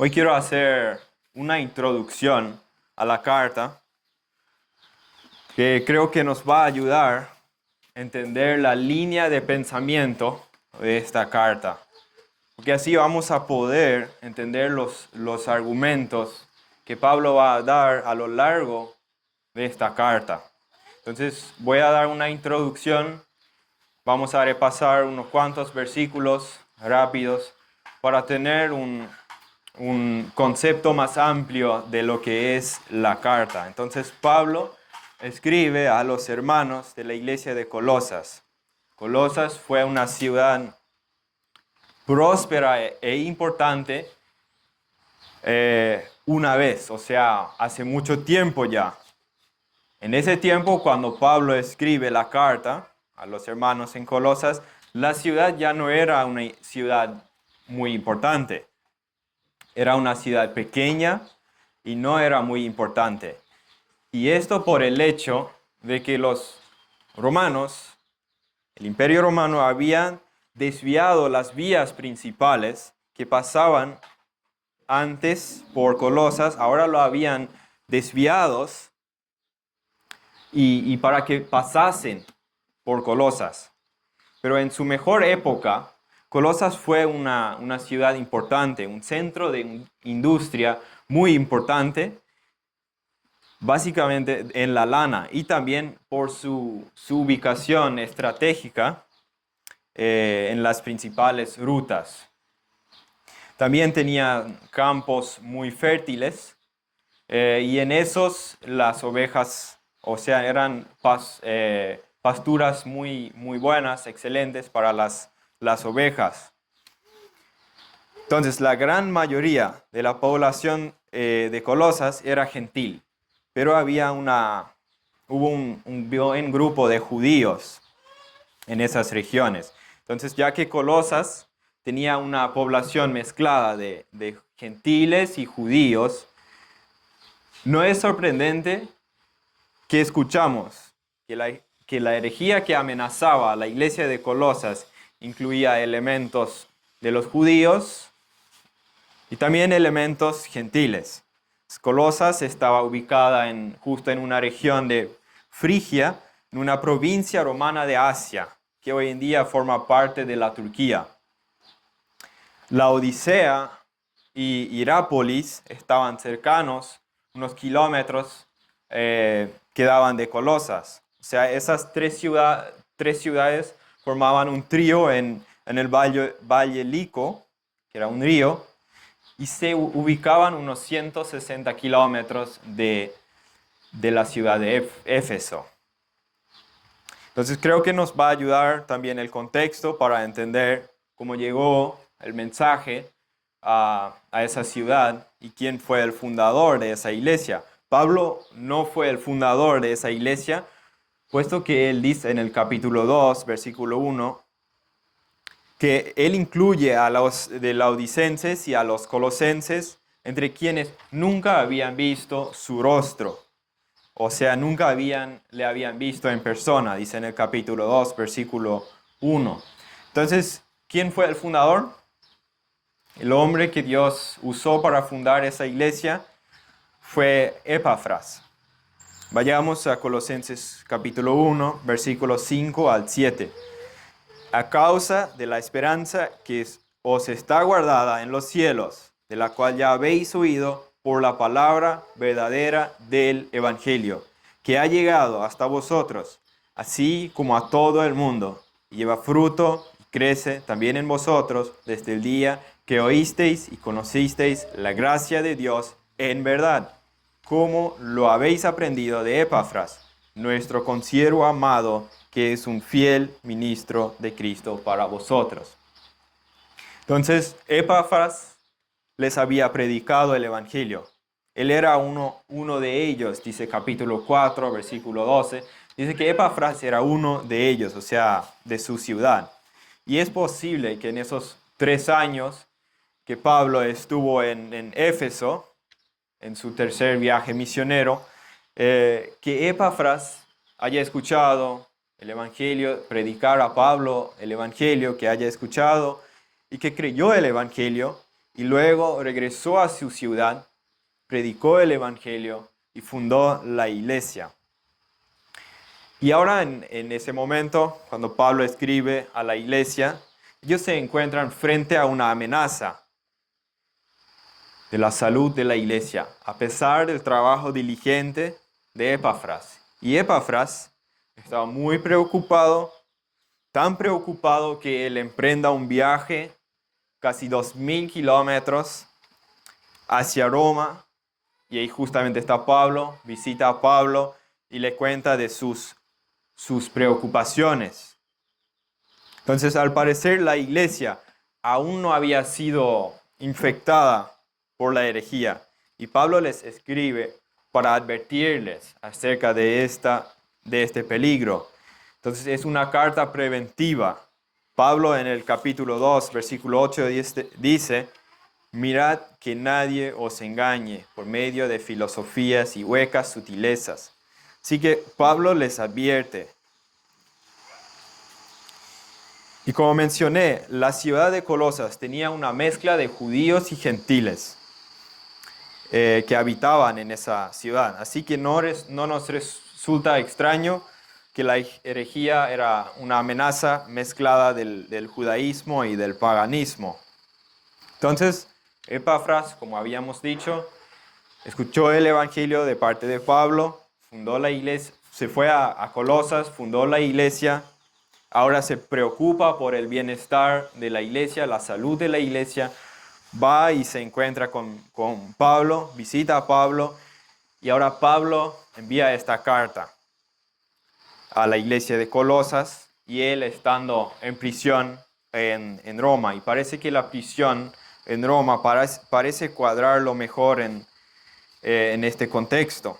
Hoy quiero hacer una introducción a la carta que creo que nos va a ayudar a entender la línea de pensamiento de esta carta. Porque así vamos a poder entender los argumentos que Pablo va a dar a lo largo de esta carta. Entonces voy a dar una introducción, vamos a repasar unos cuantos versículos rápidos para tener un concepto más amplio de lo que es la carta. Entonces Pablo escribe a los hermanos de la iglesia de Colosas. Colosas fue una ciudad próspera e importante una vez, o sea, hace mucho tiempo ya. En ese tiempo, cuando Pablo escribe la carta a los hermanos en Colosas, la ciudad ya no era una ciudad muy importante. Era una ciudad pequeña y no era muy importante. Y esto por el hecho de que los romanos, el Imperio Romano, habían desviado las vías principales que pasaban antes por Colosas, ahora lo habían desviados y para que pasasen por Colosas. Pero en su mejor época, Colosas fue una ciudad importante, un centro de industria muy importante, básicamente en la lana y también por su ubicación estratégica en las principales rutas. También tenía campos muy fértiles y en esos las ovejas, o sea, eran pasturas muy buenas, excelentes para las ovejas. Entonces, la gran mayoría de la población de Colosas era gentil, pero hubo un buen grupo de judíos en esas regiones. Entonces, ya que Colosas tenía una población mezclada de gentiles y judíos, no es sorprendente que escuchamos que la herejía que amenazaba a la iglesia de Colosas incluía elementos de los judíos y también elementos gentiles. Colosas estaba ubicada justo en una región de Frigia, en una provincia romana de Asia, que hoy en día forma parte de la Turquía. Laodicea y Hirápolis estaban cercanos, unos kilómetros quedaban de Colosas. O sea, esas tres ciudades formaban un trío en el Valle Lico, que era un río, y se ubicaban unos 160 kilómetros de la ciudad de Éfeso. Entonces creo que nos va a ayudar también el contexto para entender cómo llegó el mensaje a esa ciudad y quién fue el fundador de esa iglesia. Pablo no fue el fundador de esa iglesia, puesto que él dice en el capítulo 2, versículo 1, que él incluye a los de laodicenses y a los colosenses, entre quienes nunca habían visto su rostro. O sea, nunca le habían visto en persona, dice en el capítulo 2, versículo 1. Entonces, ¿quién fue el fundador? El hombre que Dios usó para fundar esa iglesia fue Epafras. Vayamos a Colosenses capítulo 1, versículos 5 al 7. A causa de la esperanza que os está guardada en los cielos, de la cual ya habéis oído por la palabra verdadera del Evangelio, que ha llegado hasta vosotros, así como a todo el mundo, y lleva fruto y crece también en vosotros desde el día que oísteis y conocisteis la gracia de Dios en verdad, como lo habéis aprendido de Epafras, nuestro consiervo amado, que es un fiel ministro de Cristo para vosotros. Entonces, Epafras les había predicado el Evangelio. Él era uno de ellos, dice capítulo 4, versículo 12. Dice que Epafras era uno de ellos, o sea, de su ciudad. Y es posible que en esos 3 años que Pablo estuvo en Éfeso, en su tercer viaje misionero, que Epafras haya escuchado el Evangelio, predicar a Pablo el Evangelio, que haya escuchado y que creyó el Evangelio y luego regresó a su ciudad, predicó el Evangelio y fundó la iglesia. Y ahora en ese momento, cuando Pablo escribe a la iglesia, ellos se encuentran frente a una amenaza de la salud de la iglesia, a pesar del trabajo diligente de Epafras. Y Epafras estaba muy preocupado, tan preocupado que él emprenda un viaje casi 2.000 kilómetros hacia Roma. Y ahí justamente está Pablo, visita a Pablo y le cuenta de sus preocupaciones. Entonces, al parecer, la iglesia aún no había sido infectada por la herejía. Y Pablo les escribe para advertirles acerca de este peligro. Entonces, es una carta preventiva. Pablo en el capítulo 2, versículo 8 dice: mirad que nadie os engañe por medio de filosofías y huecas sutilezas. Así que Pablo les advierte. Y como mencioné, la ciudad de Colosas tenía una mezcla de judíos y gentiles que habitaban en esa ciudad. Así que no nos resulta extraño que la herejía era una amenaza mezclada del judaísmo y del paganismo. Entonces, Epafras, como habíamos dicho, escuchó el evangelio de parte de Pablo, fundó la iglesia, se fue a Colosas, fundó la iglesia. Ahora se preocupa por el bienestar de la iglesia, la salud de la iglesia. Va y se encuentra con Pablo, visita a Pablo. Y ahora Pablo envía esta carta a la iglesia de Colosas. Y él estando en prisión en Roma. Y parece que la prisión en Roma parece cuadrarlo mejor en este contexto.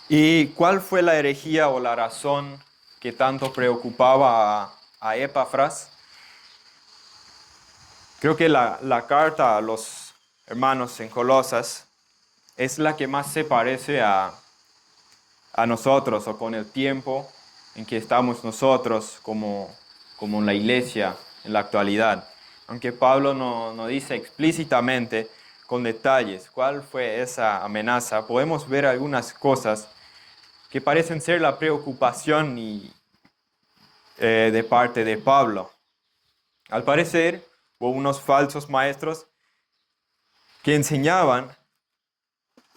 ¿Y cuál fue la herejía o la razón que tanto preocupaba a Epafras? Creo que la carta a los hermanos en Colosas es la que más se parece a nosotros, o con el tiempo en que estamos nosotros como la iglesia en la actualidad. Aunque Pablo no dice explícitamente con detalles cuál fue esa amenaza, podemos ver algunas cosas que parecen ser la preocupación de parte de Pablo. Al parecer, hubo unos falsos maestros que enseñaban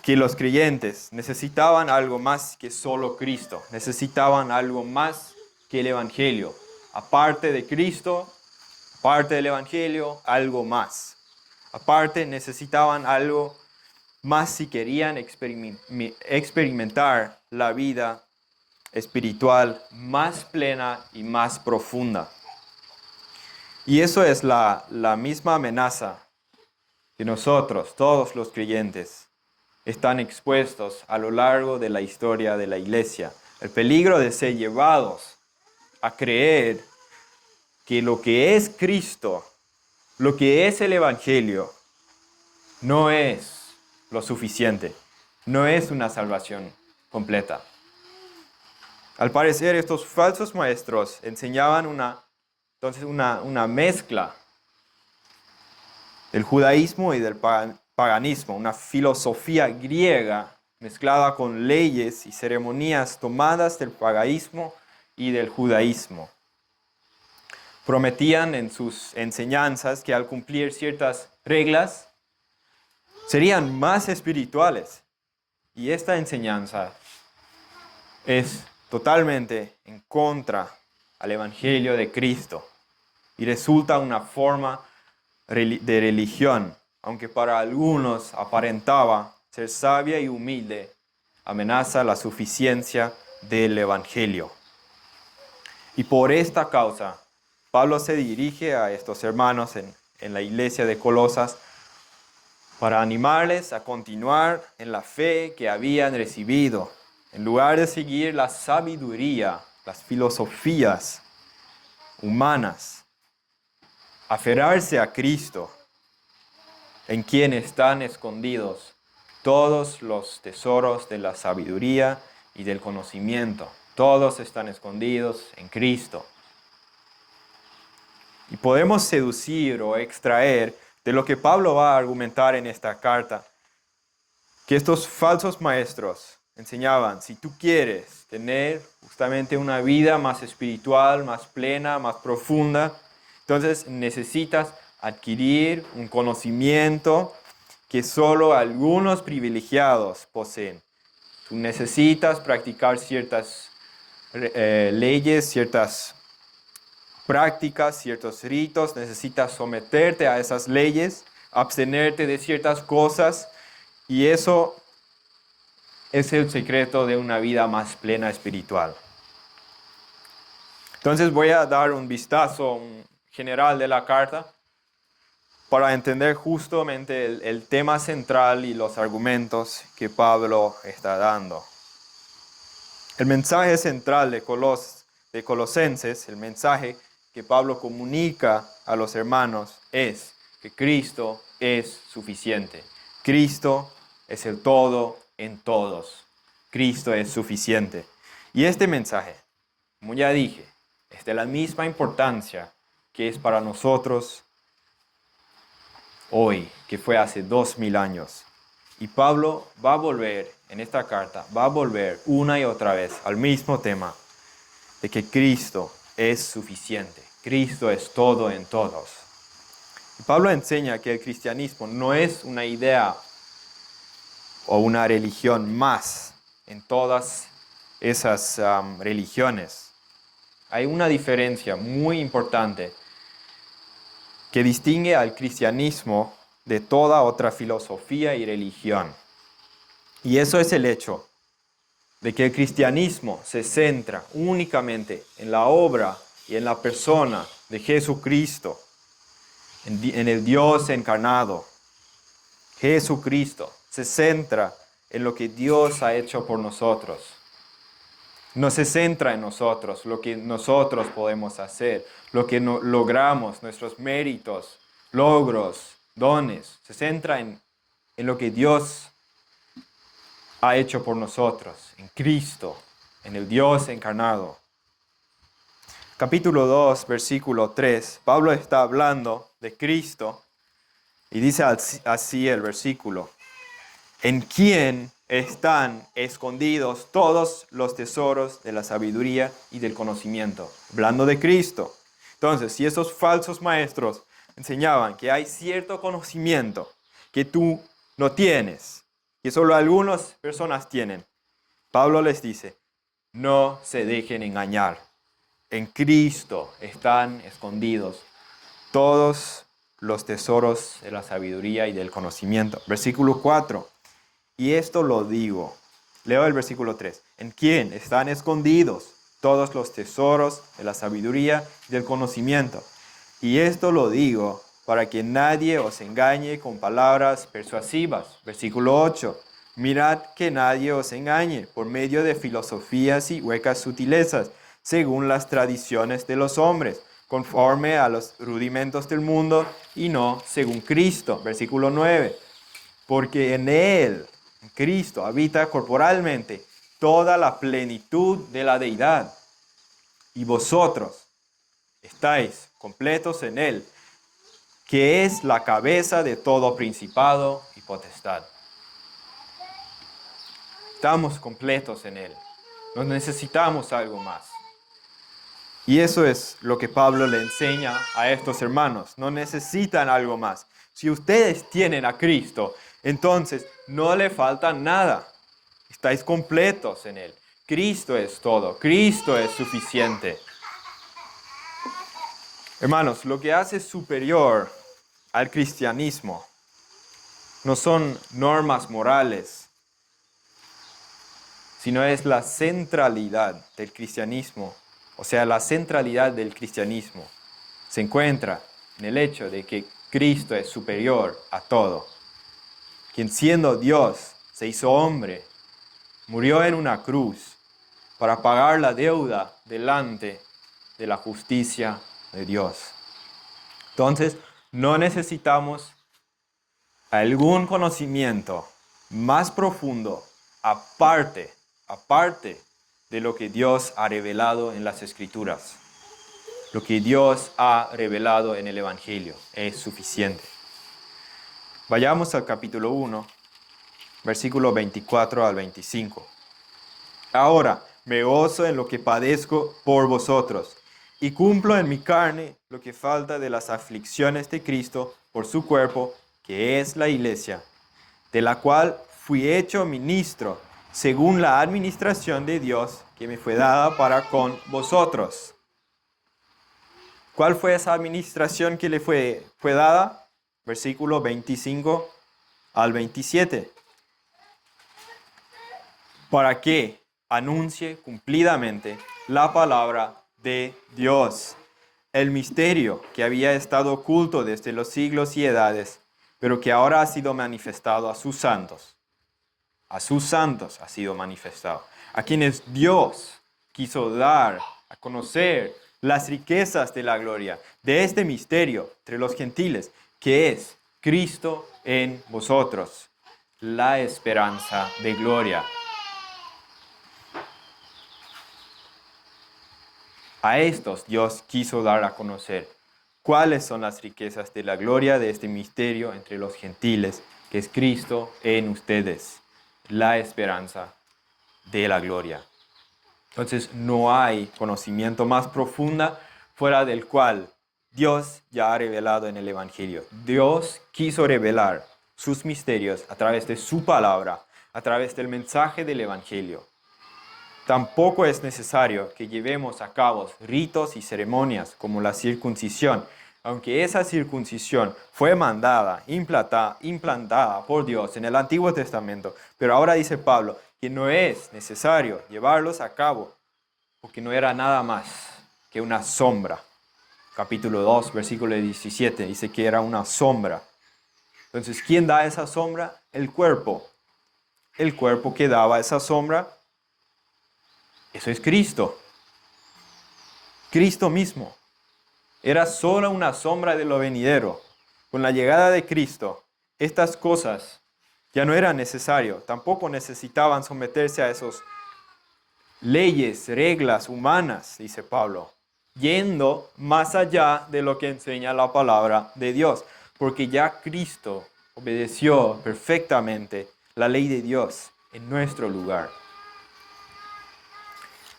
que los creyentes necesitaban algo más que solo Cristo, necesitaban algo más que el Evangelio. Aparte de Cristo, aparte del Evangelio, algo más. Aparte, necesitaban algo más si querían experimentar la vida espiritual más plena y más profunda. Y eso es la misma amenaza que nosotros, todos los creyentes, están expuestos a lo largo de la historia de la iglesia. El peligro de ser llevados a creer que lo que es Cristo, lo que es el Evangelio, no es lo suficiente, no es una salvación completa. Al parecer, estos falsos maestros enseñaban una mezcla del judaísmo y del paganismo, una filosofía griega mezclada con leyes y ceremonias tomadas del paganismo y del judaísmo. Prometían en sus enseñanzas que al cumplir ciertas reglas serían más espirituales. Y esta enseñanza es totalmente en contra al Evangelio de Cristo y resulta una forma de religión, aunque para algunos aparentaba ser sabia y humilde, amenaza la suficiencia del Evangelio. Y por esta causa, Pablo se dirige a estos hermanos en la iglesia de Colosas para animarles a continuar en la fe que habían recibido, en lugar de seguir la sabiduría, las filosofías humanas, aferrarse a Cristo, en quien están escondidos todos los tesoros de la sabiduría y del conocimiento. Todos están escondidos en Cristo. Y podemos seducir o extraer de lo que Pablo va a argumentar en esta carta, que estos falsos maestros enseñaban, si tú quieres tener justamente una vida más espiritual, más plena, más profunda, entonces necesitas adquirir un conocimiento que solo algunos privilegiados poseen. Tú necesitas practicar ciertas leyes, ciertas prácticas, ciertos ritos, necesitas someterte a esas leyes, abstenerte de ciertas cosas, y eso es el secreto de una vida más plena espiritual. Entonces voy a dar un vistazo general de la carta para entender justamente el tema central y los argumentos que Pablo está dando. El mensaje central de Colosenses, el mensaje que Pablo comunica a los hermanos es que Cristo es suficiente. Cristo es el todo en todos. Cristo es suficiente. Y este mensaje, como ya dije, es de la misma importancia que es para nosotros hoy, que fue hace 2000 años. Y Pablo va a volver, en esta carta, va a volver una y otra vez al mismo tema, de que Cristo es suficiente. Cristo es todo en todos. Y Pablo enseña que el cristianismo no es una idea o una religión más en todas esas religiones. Hay una diferencia muy importante que distingue al cristianismo de toda otra filosofía y religión. Y eso es el hecho de que el cristianismo se centra únicamente en la obra y en la persona de Jesucristo, en el Dios encarnado. Jesucristo se centra en lo que Dios ha hecho por nosotros. No se centra en nosotros, lo que nosotros podemos hacer, lo que logramos, nuestros méritos, logros, dones. Se centra en lo que Dios ha hecho por nosotros, en Cristo, en el Dios encarnado. Capítulo 2, versículo 3, Pablo está hablando de Cristo y dice así el versículo: en quien están escondidos todos los tesoros de la sabiduría y del conocimiento. Hablando de Cristo. Entonces, si esos falsos maestros enseñaban que hay cierto conocimiento que tú no tienes, que solo algunas personas tienen, Pablo les dice, no se dejen engañar. En Cristo están escondidos todos los tesoros de la sabiduría y del conocimiento. Versículo 4. Y esto lo digo. Leo el versículo 3. En quien están escondidos todos los tesoros de la sabiduría y del conocimiento. Y esto lo digo para que nadie os engañe con palabras persuasivas. Versículo 8. Mirad que nadie os engañe por medio de filosofías y huecas sutilezas, según las tradiciones de los hombres, conforme a los rudimentos del mundo y no según Cristo. Versículo 9. Porque en Él, en Cristo, habita corporalmente toda la plenitud de la deidad. Y vosotros estáis completos en Él, que es la cabeza de todo principado y potestad. Estamos completos en Él. No necesitamos algo más. Y eso es lo que Pablo le enseña a estos hermanos. No necesitan algo más. Si ustedes tienen a Cristo, entonces no le falta nada. Estáis completos en Él. Cristo es todo. Cristo es suficiente. Hermanos, lo que hace superior al cristianismo no son normas morales, sino es la centralidad del cristianismo. O sea, la centralidad del cristianismo se encuentra en el hecho de que Cristo es superior a todo. Quien siendo Dios se hizo hombre, murió en una cruz para pagar la deuda delante de la justicia de Dios. Entonces, no necesitamos algún conocimiento más profundo aparte de lo que Dios ha revelado en las Escrituras. Lo que Dios ha revelado en el Evangelio es suficiente. Vayamos al capítulo 1, versículo 24 al 25. Ahora me gozo en lo que padezco por vosotros, y cumplo en mi carne lo que falta de las aflicciones de Cristo por su cuerpo, que es la iglesia, de la cual fui hecho ministro, según la administración de Dios que me fue dada para con vosotros. ¿Cuál fue esa administración que le fue dada? Versículo 25 al 27. Para que anuncie cumplidamente la palabra de Dios, el misterio que había estado oculto desde los siglos y edades, pero que ahora ha sido manifestado a sus santos. A sus santos ha sido manifestado, a quienes Dios quiso dar a conocer las riquezas de la gloria de este misterio entre los gentiles, que es Cristo en vosotros, la esperanza de gloria. A estos Dios quiso dar a conocer cuáles son las riquezas de la gloria de este misterio entre los gentiles, que es Cristo en ustedes, la esperanza de la gloria. Entonces no hay conocimiento más profunda fuera del cual Dios ya ha revelado en el Evangelio. Dios quiso revelar sus misterios a través de su palabra, a través del mensaje del Evangelio. Tampoco es necesario que llevemos a cabo ritos y ceremonias como la circuncisión, aunque esa circuncisión fue implantada por Dios en el Antiguo Testamento. Pero ahora dice Pablo que no es necesario llevarlos a cabo, porque no era nada más que una sombra. Capítulo 2, versículo 17, dice que era una sombra. Entonces, ¿quién da esa sombra? El cuerpo. El cuerpo que daba esa sombra, eso es Cristo. Cristo mismo. Era solo una sombra de lo venidero. Con la llegada de Cristo, estas cosas ya no eran necesarias. Tampoco necesitaban someterse a esas leyes, reglas humanas, dice Pablo, yendo más allá de lo que enseña la palabra de Dios. Porque ya Cristo obedeció perfectamente la ley de Dios en nuestro lugar.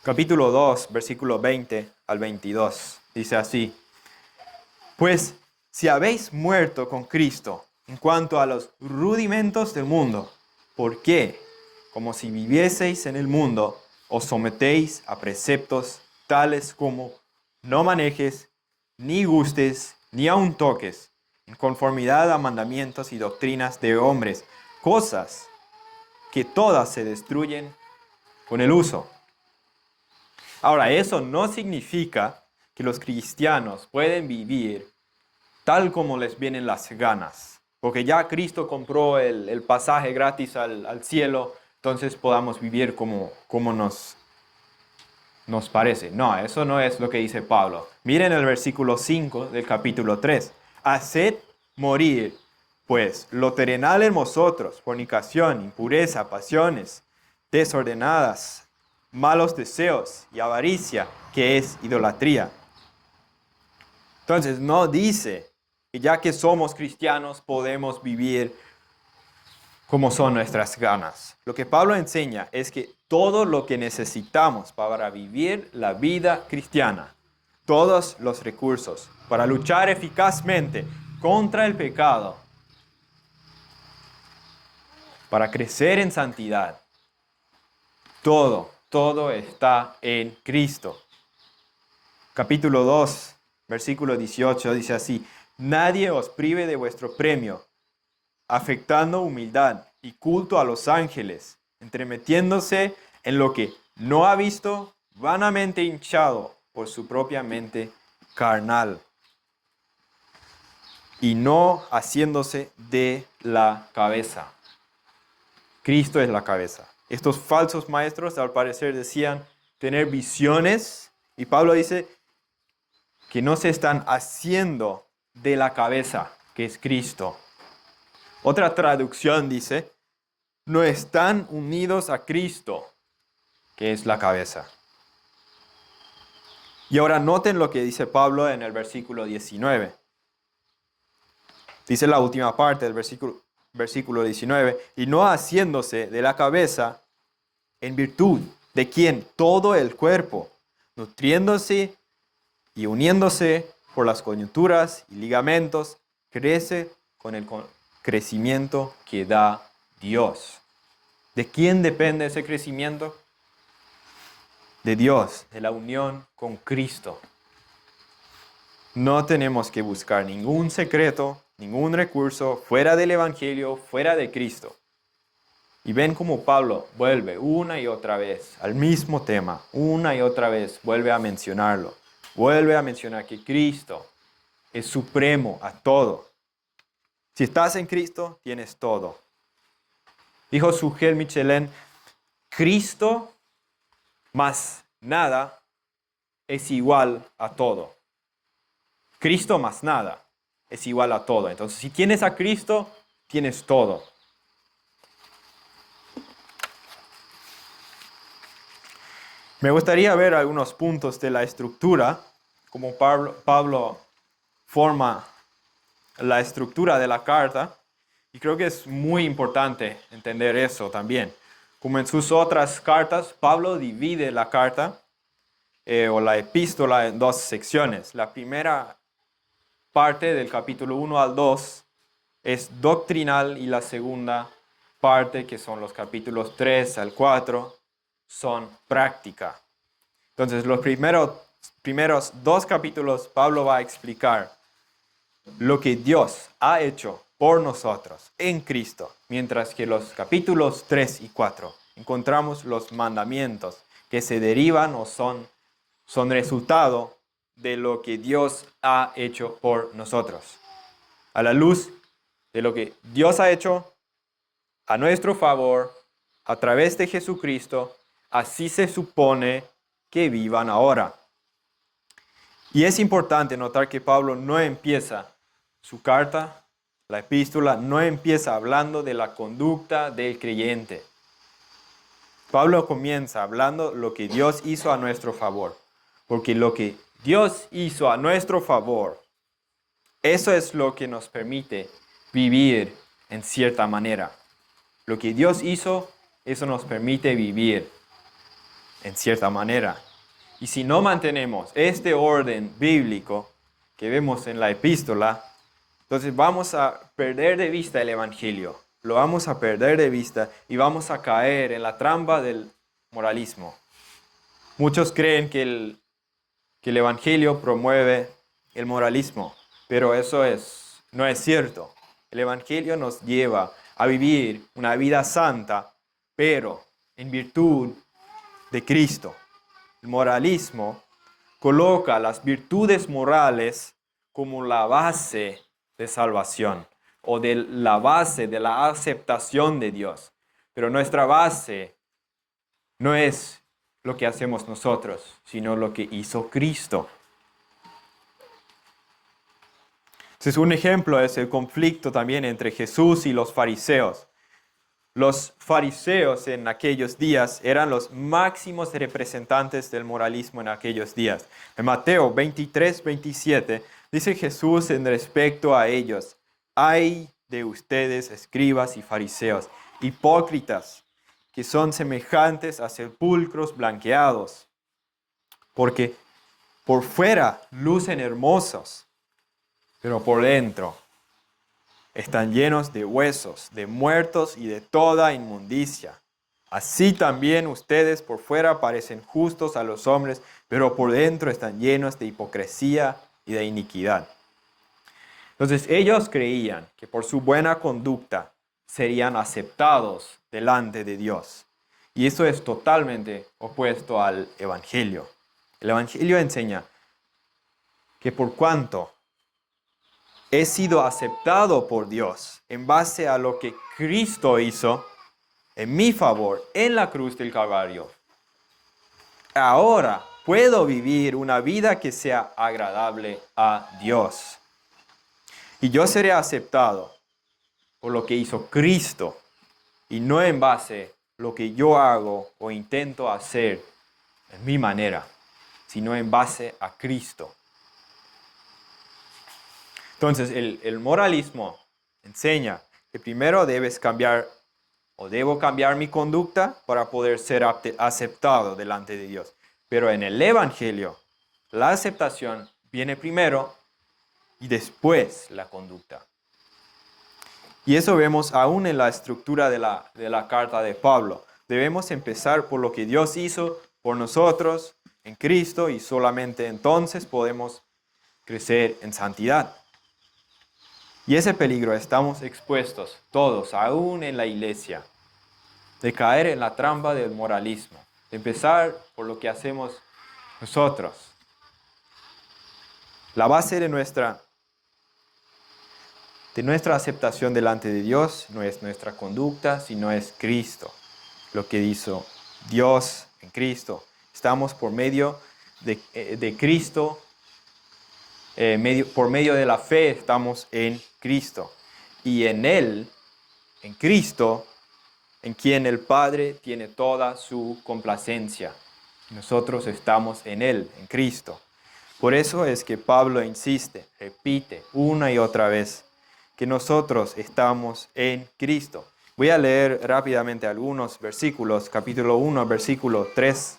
Capítulo 2, versículo 20 al 22, dice así: Pues si habéis muerto con Cristo en cuanto a los rudimentos del mundo, ¿por qué, como si vivieseis en el mundo, os sometéis a preceptos tales como no manejes, ni gustes, ni aun toques, en conformidad a mandamientos y doctrinas de hombres, cosas que todas se destruyen con el uso? Ahora, eso no significa que los cristianos pueden vivir tal como les vienen las ganas, porque ya Cristo compró el pasaje gratis al cielo, entonces podamos vivir como nos parece. No, eso no es lo que dice Pablo. Miren el versículo 5 del capítulo 3. Haced morir, pues, lo terrenal en vosotros: fornicación, impureza, pasiones desordenadas, malos deseos y avaricia, que es idolatría. Entonces no dice que ya que somos cristianos podemos vivir como son nuestras ganas. Lo que Pablo enseña es que todo lo que necesitamos para vivir la vida cristiana, todos los recursos para luchar eficazmente contra el pecado, para crecer en santidad, todo está en Cristo. Capítulo 2, versículo 18 dice así: Nadie os prive de vuestro premio, afectando humildad y culto a los ángeles, entremetiéndose en lo que no ha visto, vanamente hinchado por su propia mente carnal, y no haciéndose de la cabeza. Cristo es la cabeza. Estos falsos maestros, al parecer, decían tener visiones, y Pablo dice que no se están haciendo de la cabeza, que es Cristo. Otra traducción dice: no están unidos a Cristo, que es la cabeza. Y ahora noten lo que dice Pablo en el versículo 19. Dice la última parte del versículo 19, y no haciéndose de la cabeza, en virtud de quien todo el cuerpo, nutriéndose y uniéndose por las coyunturas y ligamentos, crece con el crecimiento que da Dios. ¿De quién depende ese crecimiento? De Dios, de la unión con Cristo. No tenemos que buscar ningún secreto, ningún recurso fuera del Evangelio, fuera de Cristo. Y ven cómo Pablo vuelve una y otra vez al mismo tema, una y otra vez vuelve a mencionarlo. Vuelve a mencionar que Cristo es supremo a todo. Si estás en Cristo, tienes todo. Dijo Sugel Michelin, Cristo más nada es igual a todo. Cristo más nada es igual a todo. Entonces, si tienes a Cristo, tienes todo. Me gustaría ver algunos puntos de la estructura, como Pablo forma la estructura de la carta, y creo que es muy importante entender eso también. Como en sus otras cartas, Pablo divide la carta o la epístola en dos secciones. La primera parte del capítulo 1 al 2 es doctrinal y la segunda parte, que son los capítulos 3 al 4, son práctica. Entonces, los primeros dos capítulos, Pablo va a explicar lo que Dios ha hecho por nosotros en Cristo, mientras que los capítulos 3 y 4 encontramos los mandamientos que se derivan o son resultado de lo que Dios ha hecho por nosotros. A la luz de lo que Dios ha hecho a nuestro favor, a través de Jesucristo, así se supone que vivan ahora. Y es importante notar que Pablo no empieza su carta, la epístola, no empieza hablando de la conducta del creyente. Pablo comienza hablando lo que Dios hizo a nuestro favor. Porque lo que Dios hizo a nuestro favor, eso es lo que nos permite vivir en cierta manera. Lo que Dios hizo, eso nos permite vivir en cierta manera. Y si no mantenemos este orden bíblico que vemos en la epístola, entonces vamos a perder de vista el Evangelio. Lo vamos a perder de vista y vamos a caer en la trampa del moralismo. Muchos creen que el Evangelio promueve el moralismo, pero eso no es cierto. El Evangelio nos lleva a vivir una vida santa, pero en virtud de Cristo. El moralismo coloca las virtudes morales como la base de salvación o de la base de la aceptación de Dios. Pero nuestra base no es lo que hacemos nosotros, sino lo que hizo Cristo. Entonces, un ejemplo es el conflicto también entre Jesús y los fariseos. Los fariseos en aquellos días eran los máximos representantes del moralismo en aquellos días. En Mateo 23, 27 dice Jesús en respecto a ellos: «Ay de ustedes, escribas y fariseos, hipócritas, que son semejantes a sepulcros blanqueados, porque por fuera lucen hermosos, pero por dentro están llenos de huesos, de muertos y de toda inmundicia. Así también ustedes por fuera parecen justos a los hombres, pero por dentro están llenos de hipocresía y de iniquidad». Entonces ellos creían que por su buena conducta serían aceptados delante de Dios. Y eso es totalmente opuesto al Evangelio. El Evangelio enseña que por cuanto he sido aceptado por Dios en base a lo que Cristo hizo en mi favor en la cruz del Calvario, ahora puedo vivir una vida que sea agradable a Dios. Y yo seré aceptado por lo que hizo Cristo y no en base a lo que yo hago o intento hacer en mi manera, sino en base a Cristo. Entonces, el moralismo enseña que primero debes cambiar o debo cambiar mi conducta para poder ser aceptado delante de Dios. Pero en el Evangelio, la aceptación viene primero y después la conducta. Y eso vemos aún en la estructura de la carta de Pablo. Debemos empezar por lo que Dios hizo por nosotros en Cristo y solamente entonces podemos crecer en santidad. Y ese peligro estamos expuestos todos, aún en la iglesia, de caer en la trampa del moralismo, de empezar por lo que hacemos nosotros. La base de nuestra aceptación delante de Dios no es nuestra conducta, sino es Cristo, lo que hizo Dios en Cristo. Estamos por medio de Cristo, por medio de la fe estamos en Cristo. Y en Él, en Cristo, en quien el Padre tiene toda su complacencia. Nosotros estamos en Él, en Cristo. Por eso es que Pablo insiste, repite una y otra vez, que nosotros estamos en Cristo. Voy a leer rápidamente algunos versículos, capítulo 1, versículo 13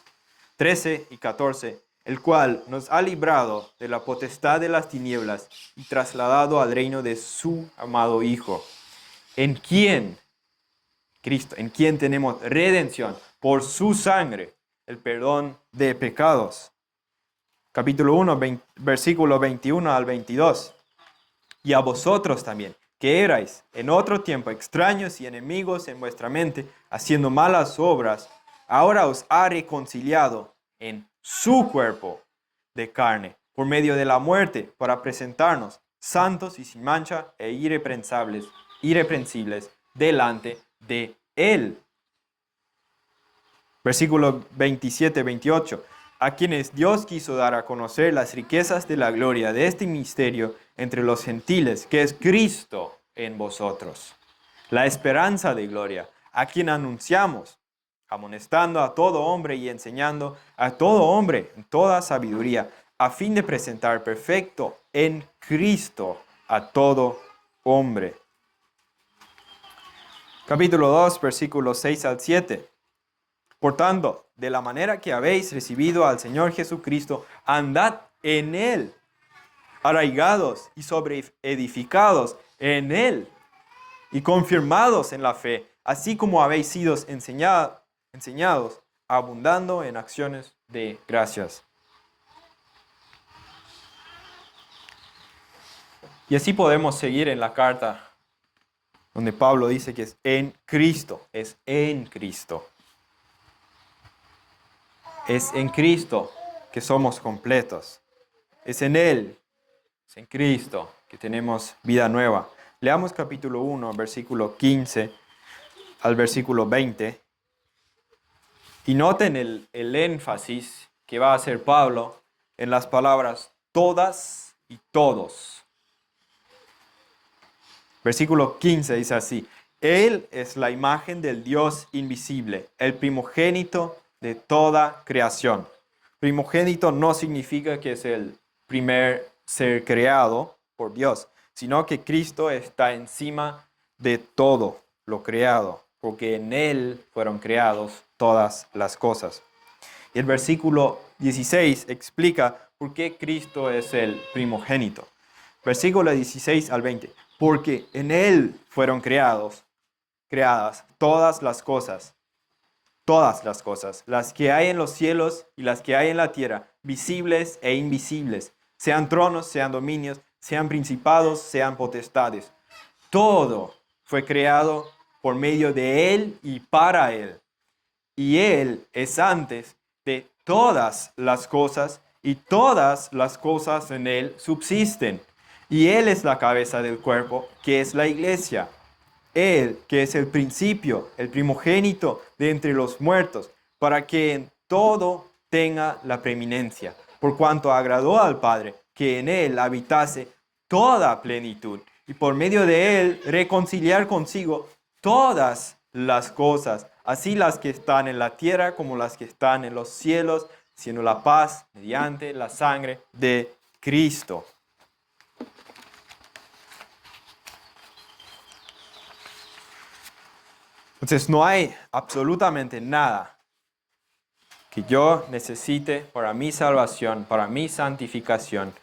y 14, el cual nos ha librado de la potestad de las tinieblas y trasladado al reino de su amado Hijo, en quien, Cristo, en quien tenemos redención por su sangre, el perdón de pecados. Capítulo 1, versículo 21 al 22. Y a vosotros también, que erais en otro tiempo extraños y enemigos en vuestra mente, haciendo malas obras, ahora os ha reconciliado en su cuerpo de carne, por medio de la muerte, para presentarnos santos y sin mancha e irreprensibles delante de Él. Versículo 27-28. A quienes Dios quiso dar a conocer las riquezas de la gloria de este misterio entre los gentiles, que es Cristo en vosotros, la esperanza de gloria, a quien anunciamos, amonestando a todo hombre y enseñando a todo hombre en toda sabiduría, a fin de presentar perfecto en Cristo a todo hombre. Capítulo 2, versículos 6 al 7. Por tanto, de la manera que habéis recibido al Señor Jesucristo, andad en Él, arraigados y sobreedificados en Él, y confirmados en la fe, así como habéis sido enseñados, abundando en acciones de gracias. Y así podemos seguir en la carta, donde Pablo dice que es en Cristo, es en Cristo. Es en Cristo que somos completos. Es en Él, es en Cristo que tenemos vida nueva. Leamos capítulo 1, versículo 15 al versículo 20. Y noten el énfasis que va a hacer Pablo en las palabras todas y todos. Versículo 15 dice así: Él es la imagen del Dios invisible, el primogénito de toda creación. Primogénito no significa que es el primer ser creado por Dios, sino que Cristo está encima de todo lo creado, porque en Él fueron creados todas las cosas. Y el versículo 16 explica por qué Cristo es el primogénito. Versículo 16 al 20. Porque en Él fueron creadas todas las cosas, las que hay en los cielos y las que hay en la tierra, visibles e invisibles, sean tronos, sean dominios, sean principados, sean potestades. Todo fue creado por medio de Él y para Él. Y Él es antes de todas las cosas, y todas las cosas en Él subsisten. Y Él es la cabeza del cuerpo, que es la iglesia. Él, que es el principio, el primogénito de entre los muertos, para que en todo tenga la preeminencia, por cuanto agradó al Padre que en Él habitase toda plenitud, y por medio de Él reconciliar consigo todas las cosas, así las que están en la tierra como las que están en los cielos, sino la paz mediante la sangre de Cristo. Entonces no hay absolutamente nada que yo necesite para mi salvación, para mi santificación,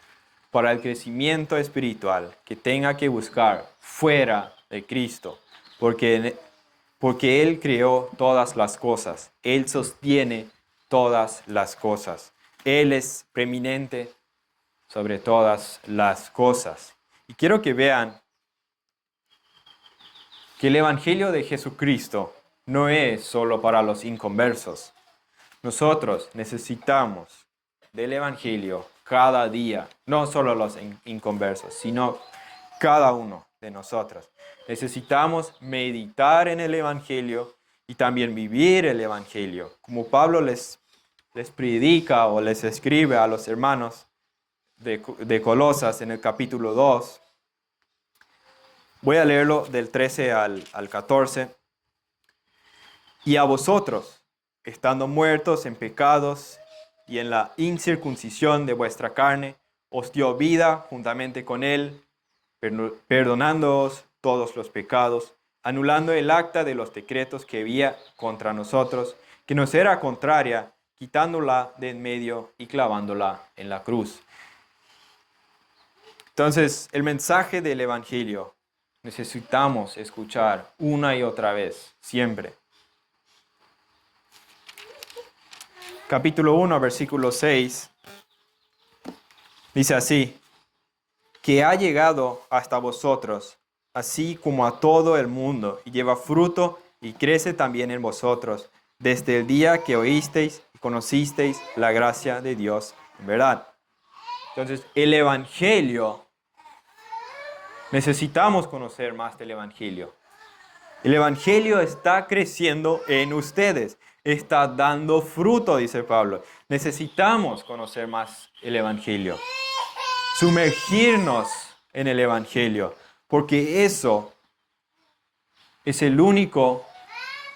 para el crecimiento espiritual, que tenga que buscar fuera de Cristo, porque Él creó todas las cosas, Él sostiene todas las cosas, Él es preeminente sobre todas las cosas. Y quiero que vean que el Evangelio de Jesucristo no es solo para los inconversos. Nosotros necesitamos del Evangelio cada día, no solo los inconversos, sino cada uno de nosotros. Necesitamos meditar en el Evangelio y también vivir el Evangelio. Como Pablo les predica o les escribe a los hermanos de Colosas en el capítulo 2. Voy a leerlo del 13 al 14. Y a vosotros, estando muertos en pecados y en la incircuncisión de vuestra carne, os dio vida juntamente con Él, perdonándoos todos los pecados, anulando el acta de los decretos que había contra nosotros, que nos era contraria, quitándola de en medio y clavándola en la cruz. Entonces, el mensaje del Evangelio necesitamos escuchar una y otra vez, siempre. Capítulo 1, versículo 6, dice así: que ha llegado hasta vosotros, así como a todo el mundo, y lleva fruto y crece también en vosotros, desde el día que oísteis y conocisteis la gracia de Dios en verdad. Entonces, el Evangelio, necesitamos conocer más del Evangelio. El Evangelio está creciendo en ustedes, está dando fruto, dice Pablo. Necesitamos conocer más el Evangelio, sumergirnos en el Evangelio, porque eso es el único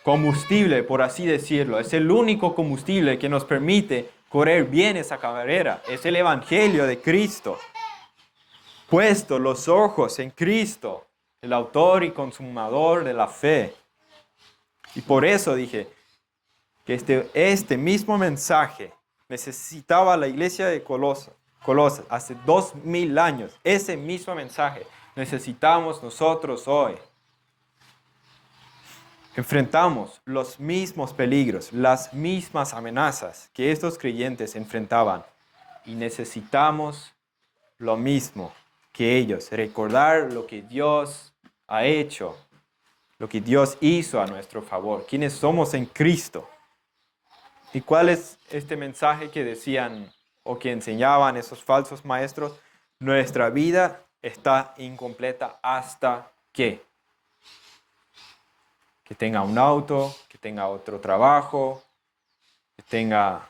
combustible, por así decirlo, es el único combustible que nos permite correr bien esa carrera, es el Evangelio de Cristo. Puesto los ojos en Cristo, el autor y consumador de la fe. Y por eso dije que este mismo mensaje necesitaba la iglesia de Colosas hace 2000 años. Ese mismo mensaje necesitamos nosotros hoy. Enfrentamos los mismos peligros, las mismas amenazas que estos creyentes enfrentaban. Y necesitamos lo mismo que ellos, recordar lo que Dios ha hecho, lo que Dios hizo a nuestro favor, quiénes somos en Cristo. ¿Y cuál es este mensaje que decían o que enseñaban esos falsos maestros? Nuestra vida está incompleta hasta que tenga un auto, que tenga otro trabajo, que tenga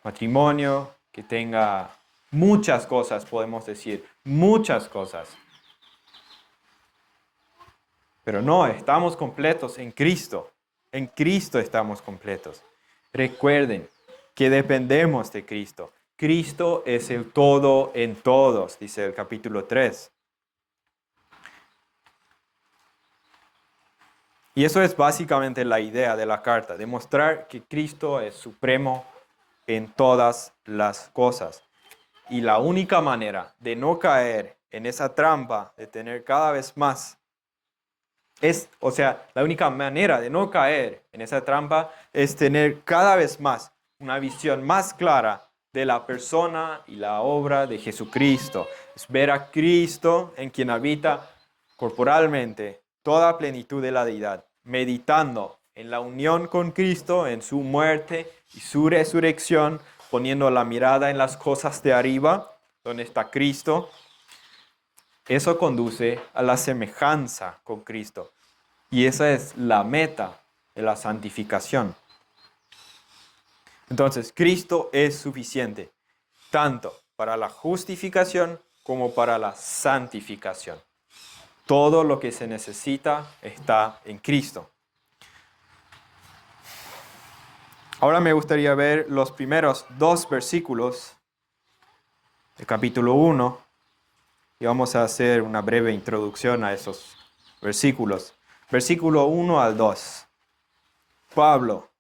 matrimonio, que tenga muchas cosas, podemos decir, muchas cosas. Pero no, estamos completos en Cristo. En Cristo estamos completos. Recuerden que dependemos de Cristo. Cristo es el todo en todos, dice el capítulo 3. Y eso es básicamente la idea de la carta, demostrar que Cristo es supremo en todas las cosas. Y la única manera de no caer en esa trampa de tener cada vez más la única manera de no caer en esa trampa es tener cada vez más una visión más clara de la persona y la obra de Jesucristo. Es ver a Cristo en quien habita corporalmente toda plenitud de la deidad, meditando en la unión con Cristo, en su muerte y su resurrección, poniendo la mirada en las cosas de arriba, donde está Cristo. Eso conduce a la semejanza con Cristo. Y esa es la meta de la santificación. Entonces, Cristo es suficiente, tanto para la justificación como para la santificación. Todo lo que se necesita está en Cristo. Ahora me gustaría ver los primeros 2 versículos del capítulo 1 y vamos a hacer una breve introducción a esos versículos. Versículo 1 al 2. Pablo,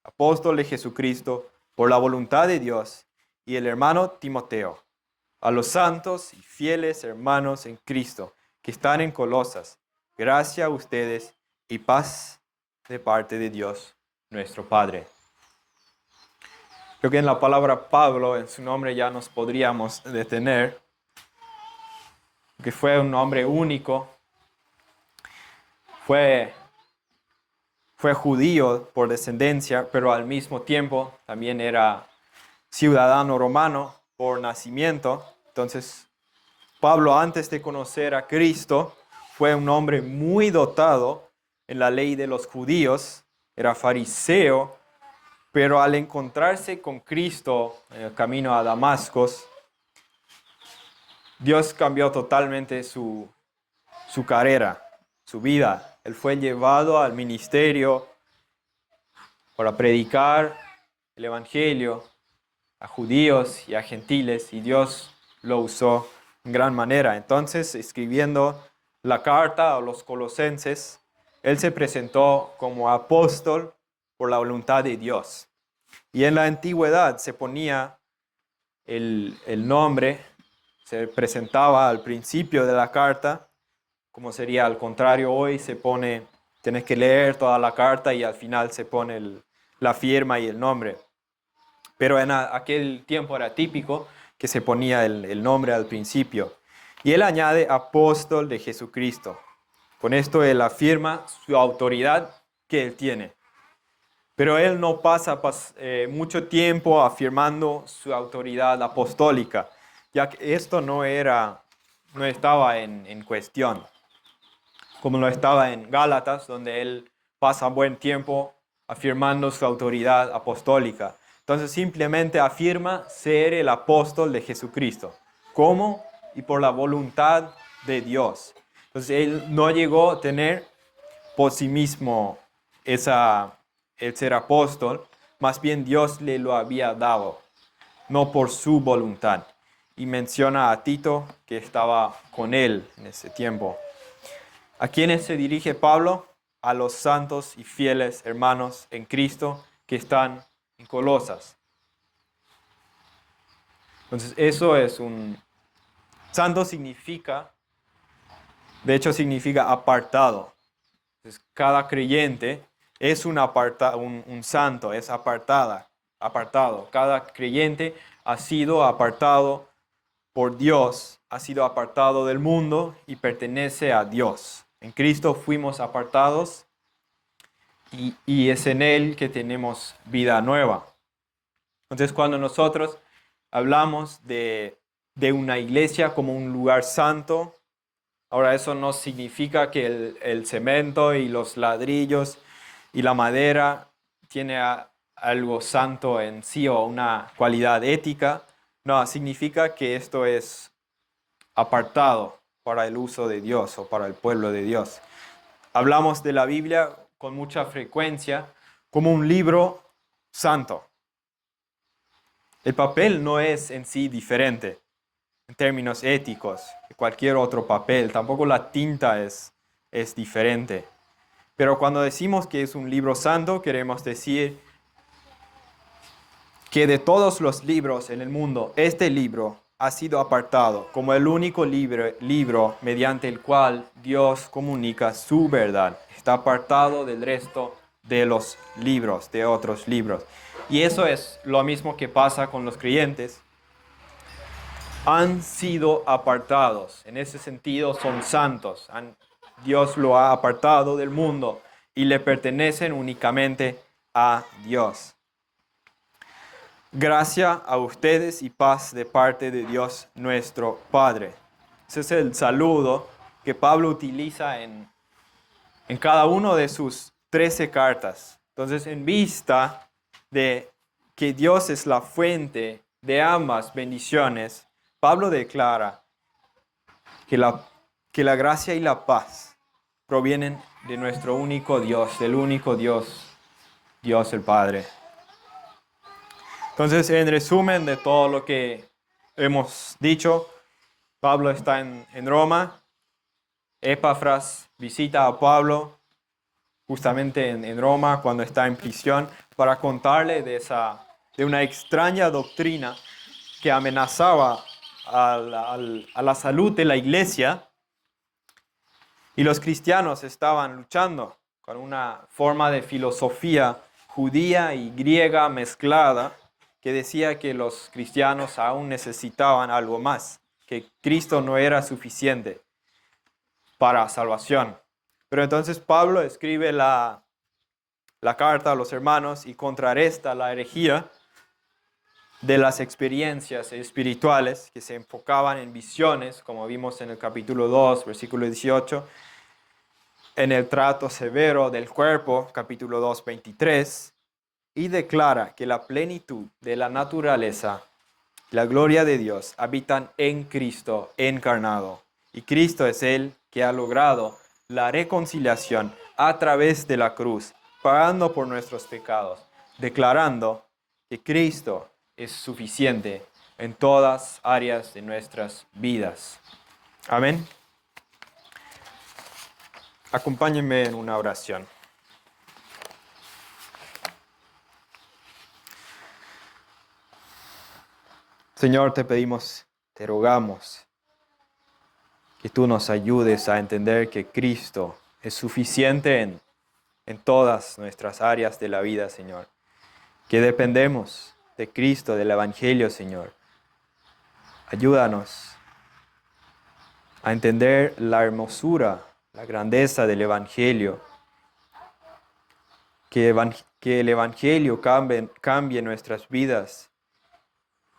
apóstol de Jesucristo, por la voluntad de Dios, y el hermano Timoteo, a los santos y fieles hermanos en Cristo que están en Colosas, gracia a ustedes y paz de parte de Dios nuestro Padre. Creo que en la palabra Pablo, en su nombre ya nos podríamos detener, que fue un hombre único, fue judío por descendencia, pero al mismo tiempo también era ciudadano romano por nacimiento. Entonces, Pablo, antes de conocer a Cristo, fue un hombre muy dotado en la ley de los judíos, era fariseo, pero al encontrarse con Cristo en el camino a Damasco, Dios cambió totalmente su carrera, su vida. Él fue llevado al ministerio para predicar el evangelio a judíos y a gentiles, y Dios lo usó en gran manera. Entonces, escribiendo la carta a los colosenses, él se presentó como apóstol por la voluntad de Dios. Y en la antigüedad se ponía el nombre, se presentaba al principio de la carta, como sería al contrario hoy, se pone, tienes que leer toda la carta y al final se pone la firma y el nombre. Pero en aquel tiempo era típico que se ponía el nombre al principio. Y él añade apóstol de Jesucristo. Con esto él afirma su autoridad que él tiene. Pero él no pasa mucho tiempo afirmando su autoridad apostólica, ya que esto no estaba en cuestión, como lo estaba en Gálatas, donde él pasa buen tiempo afirmando su autoridad apostólica. Entonces simplemente afirma ser el apóstol de Jesucristo. ¿Cómo? Y por la voluntad de Dios. Entonces él no llegó a tener por sí mismo el ser apóstol, más bien Dios le lo había dado, no por su voluntad. Y menciona a Tito que estaba con él en ese tiempo. ¿A quiénes se dirige Pablo? A los santos y fieles hermanos en Cristo que están en Colosas. Entonces, eso es santo significa, de hecho significa apartado. Entonces, cada creyente es un santo, es apartado. Cada creyente ha sido apartado por Dios, ha sido apartado del mundo y pertenece a Dios. En Cristo fuimos apartados y es en Él que tenemos vida nueva. Entonces, cuando nosotros hablamos de una iglesia como un lugar santo, ahora eso no significa que el cemento y los ladrillos y la madera tiene algo santo en sí o una cualidad ética. No, significa que esto es apartado para el uso de Dios o para el pueblo de Dios. Hablamos de la Biblia con mucha frecuencia como un libro santo. El papel no es en sí diferente en términos éticos que cualquier otro papel. Tampoco la tinta es diferente. Pero cuando decimos que es un libro santo, queremos decir que de todos los libros en el mundo, este libro ha sido apartado como el único libro mediante el cual Dios comunica su verdad. Está apartado del resto de los libros, de otros libros. Y eso es lo mismo que pasa con los creyentes. Han sido apartados, en ese sentido son santos. Dios lo ha apartado del mundo y le pertenecen únicamente a Dios. Gracia a ustedes y paz de parte de Dios nuestro Padre. Ese es el saludo que Pablo utiliza en cada una de sus 13 cartas. Entonces, en vista de que Dios es la fuente de ambas bendiciones, Pablo declara que la gracia y la paz provienen de nuestro único Dios, del único Dios, Dios el Padre. Entonces, en resumen de todo lo que hemos dicho, Pablo está en Roma. Epafras visita a Pablo justamente en Roma cuando está en prisión para contarle de una extraña doctrina que amenazaba a la salud de la iglesia, y los cristianos estaban luchando con una forma de filosofía judía y griega mezclada que decía que los cristianos aún necesitaban algo más, que Cristo no era suficiente para salvación. Pero entonces Pablo escribe la carta a los hermanos y contrarresta la herejía de las experiencias espirituales que se enfocaban en visiones, como vimos en el capítulo 2, versículo 18, en el trato severo del cuerpo, capítulo 2, 23, y declara que la plenitud de la naturaleza, la gloria de Dios, habitan en Cristo encarnado. Y Cristo es el que ha logrado la reconciliación a través de la cruz, pagando por nuestros pecados, declarando que Cristo es suficiente en todas áreas de nuestras vidas. Amén. Acompáñenme en una oración. Señor, te pedimos, te rogamos que tú nos ayudes a entender que Cristo es suficiente en todas nuestras áreas de la vida, Señor. Que dependemos de Cristo, del Evangelio, Señor. Ayúdanos a entender la hermosura, la grandeza del Evangelio. Que el Evangelio cambie nuestras vidas.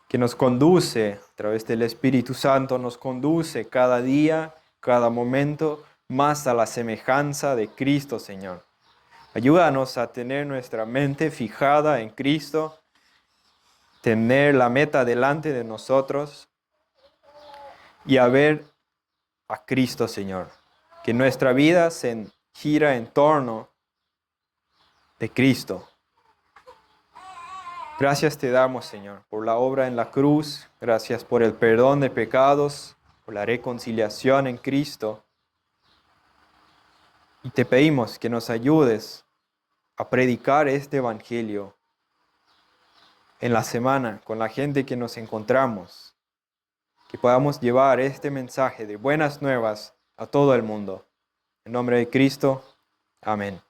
Que nos conduce a través del Espíritu Santo, nos conduce cada día, cada momento, más a la semejanza de Cristo, Señor. Ayúdanos a tener nuestra mente fijada en Cristo, tener la meta delante de nosotros y a ver a Cristo, Señor. Que nuestra vida se gira en torno de Cristo. Gracias te damos, Señor, por la obra en la cruz. Gracias por el perdón de pecados, por la reconciliación en Cristo. Y te pedimos que nos ayudes a predicar este evangelio en la semana con la gente que nos encontramos. Que podamos llevar este mensaje de buenas nuevas a todo el mundo. En nombre de Cristo, amén.